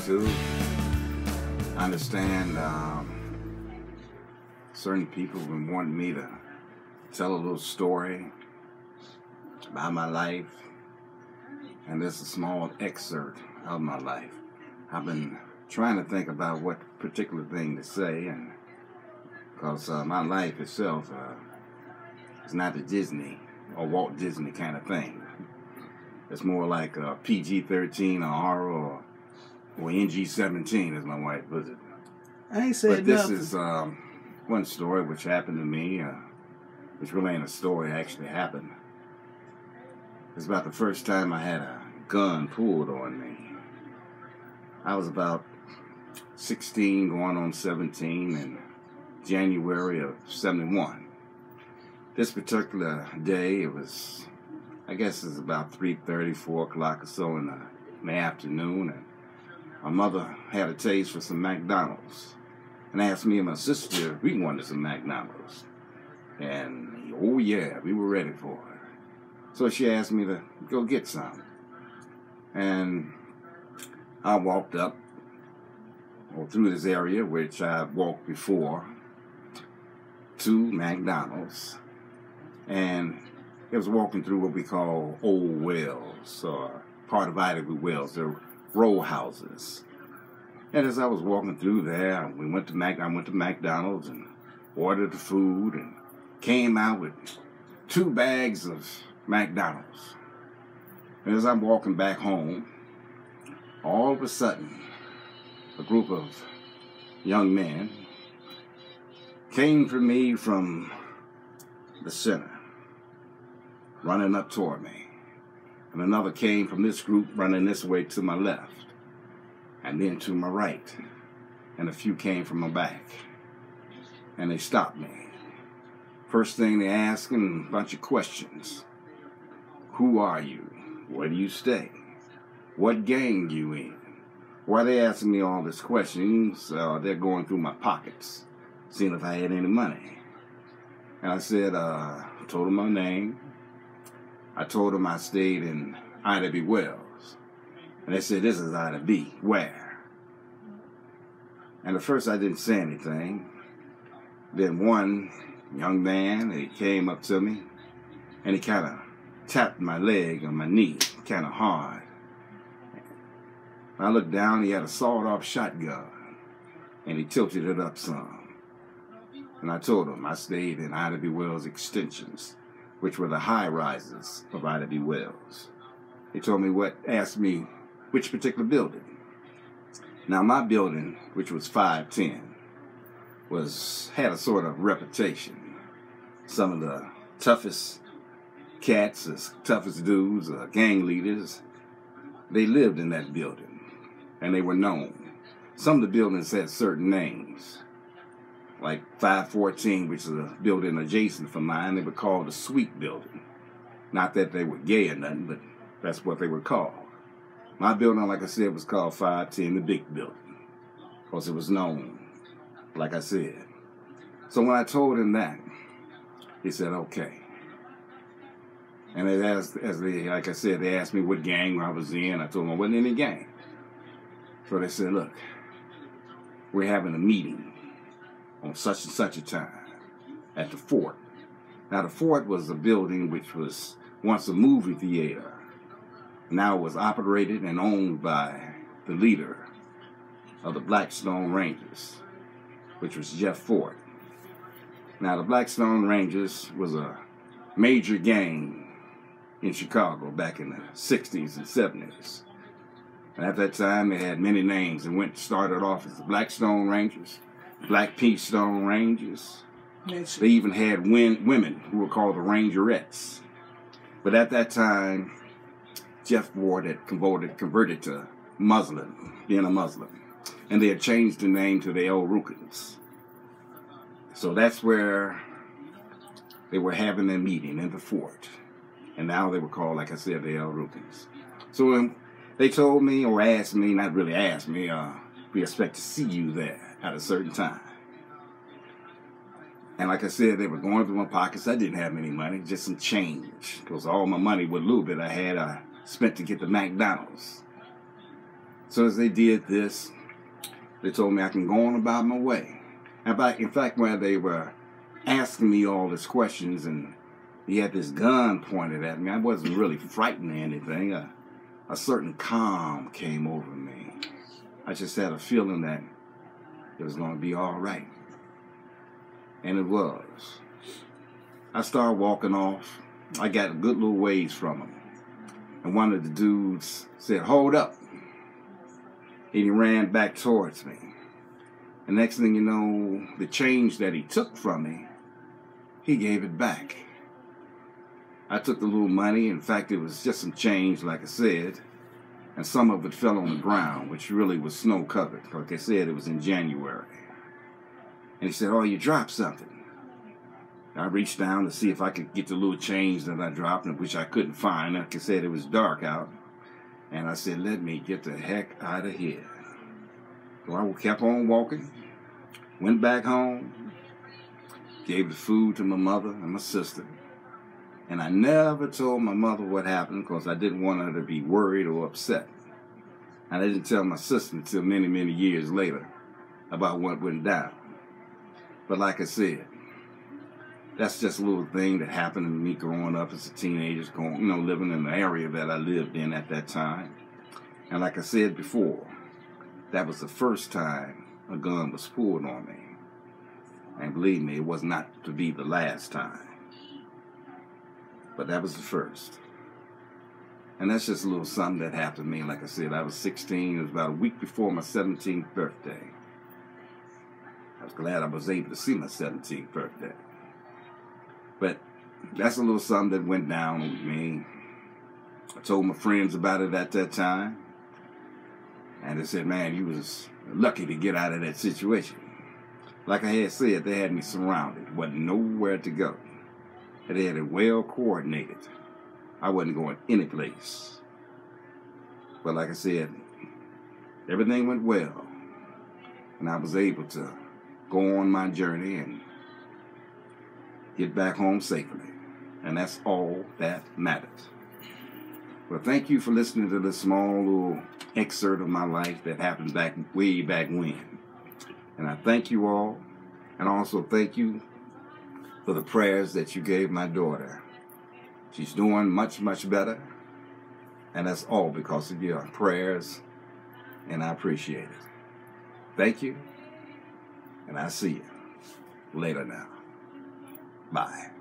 to. I understand certain people have been wanting me to tell a little story about my life, and this is a small excerpt of my life. I've been trying to think about what particular thing to say, and because my life itself is not the Disney or Walt Disney kind of thing. It's more like a PG-13 or R or NG-17, as my wife puts it. I ain't said But this nothing. is one story which happened to me, which really ain't a story, actually happened. It's about the first time I had a gun pulled on me. I was about 16 going on 17 in January of 71. This particular day, it was, I guess it was about 3:30, 4 o'clock or so in the afternoon, and my mother had a taste for some McDonald's and asked me and my sister if we wanted some McDonald's. And, oh yeah, we were ready for her. So she asked me to go get some. And I walked up or through this area, which I walked before, to McDonald's. And it was walking through what we call Old Wells, or part of Ida B. Wells. They're row houses. And as I was walking through there, I went to McDonald's and ordered the food and came out with 2 bags of McDonald's. And as I'm walking back home, all of a sudden, a group of young men came for me from the center, running up toward me. And another came from this group running this way to my left, and then to my right. And a few came from my back. And they stopped me. First thing they asked them, a bunch of questions. Who are you? Where do you stay? What gang you in? Why they asking me all these questions? They're going through my pockets, seeing if I had any money. And I said, told them my name. I told them I stayed in Ida B. Wells. And they said, this is Ida B. Where? And at first I didn't say anything. Then one young man, he came up to me, and he kind of tapped my leg on my knee, kind of hard. I looked down, he had a sawed-off shotgun, and he tilted it up some. And I told him I stayed in Ida B. Wells extensions, which were the high-rises of Ida B. Wells. He told me asked me which particular building. Now my building, which was 510, had a sort of reputation. Some of the toughest cats, the toughest dudes, gang leaders, they lived in that building, and they were known. Some of the buildings had certain names. Like 514, which is a building adjacent from mine, they were called the Sweet Building. Not that they were gay or nothing, but that's what they were called. My building, like I said, was called 510, the Big Building, because it was known, like I said. So when I told him that, he said, okay. And like I said, they asked me what gang I was in. I told them I wasn't in any gang. So they said, look, we're having a meeting on such and such a time at the fort. Now the fort was a building which was once a movie theater. Now it was operated and owned by the leader of the Blackstone Rangers, which was Jeff Fort. Now the Blackstone Rangers was a major gang in Chicago back in the 60s and 70s. And at that time they had many names and started off as the Blackstone Rangers, Black Peach Stone Rangers. They even had women who were called the Rangerettes. But at that time, Jeff Ward had converted to Muslim, being a Muslim. And they had changed the name to the El Rukns. So that's where they were having their meeting in the fort. And now they were called, like I said, the El Rukns. So when they told me, or asked me, not really asked me, we expect to see you there at a certain time. And like I said, they were going through my pockets. I didn't have any money, just some change. Because all my money, what little bit I had, I spent to get the McDonald's. So as they did this, they told me I can go on about my way. In fact, when they were asking me all these questions and he had this gun pointed at me, I wasn't really frightened or anything. A certain calm came over me. I just had a feeling that it was going to be all right. And it was. I started walking off. I got a good little ways from him. And one of the dudes said, "Hold up." And he ran back towards me. And next thing you know, the change that he took from me, he gave it back. I took the little money. In fact, it was just some change, like I said. And some of it fell on the ground, which really was snow covered. Like I said, it was in January. And he said, "Oh, you dropped something." I reached down to see if I could get the little change that I dropped, which I couldn't find. Like I said, it was dark out. And I said, "Let me get the heck out of here." So I kept on walking, went back home, gave the food to my mother and my sister. And I never told my mother what happened because I didn't want her to be worried or upset. And I didn't tell my sister until many, many years later about what went down. But like I said, that's just a little thing that happened to me growing up as a teenager, living in the area that I lived in at that time. And like I said before, that was the first time a gun was pulled on me. And believe me, it was not to be the last time. But that was the first. And that's just a little something that happened to me. Like I said, I was 16. It was about a week before my 17th birthday. I was glad I was able to see my 17th birthday. But that's a little something that went down with me. I told my friends about it at that time. And they said, "Man, you was lucky to get out of that situation." Like I had said, they had me surrounded. Wasn't nowhere to go. And they had it well coordinated. I wasn't going any place. But like I said, everything went well. And I was able to go on my journey and get back home safely. And that's all that matters. Well, thank you for listening to this small little excerpt of my life that happened way back when. And I thank you all. And also thank you for the prayers that you gave my daughter. She's doing much, much better. And that's all because of your prayers. And I appreciate it. Thank you. And I see you later now. Bye.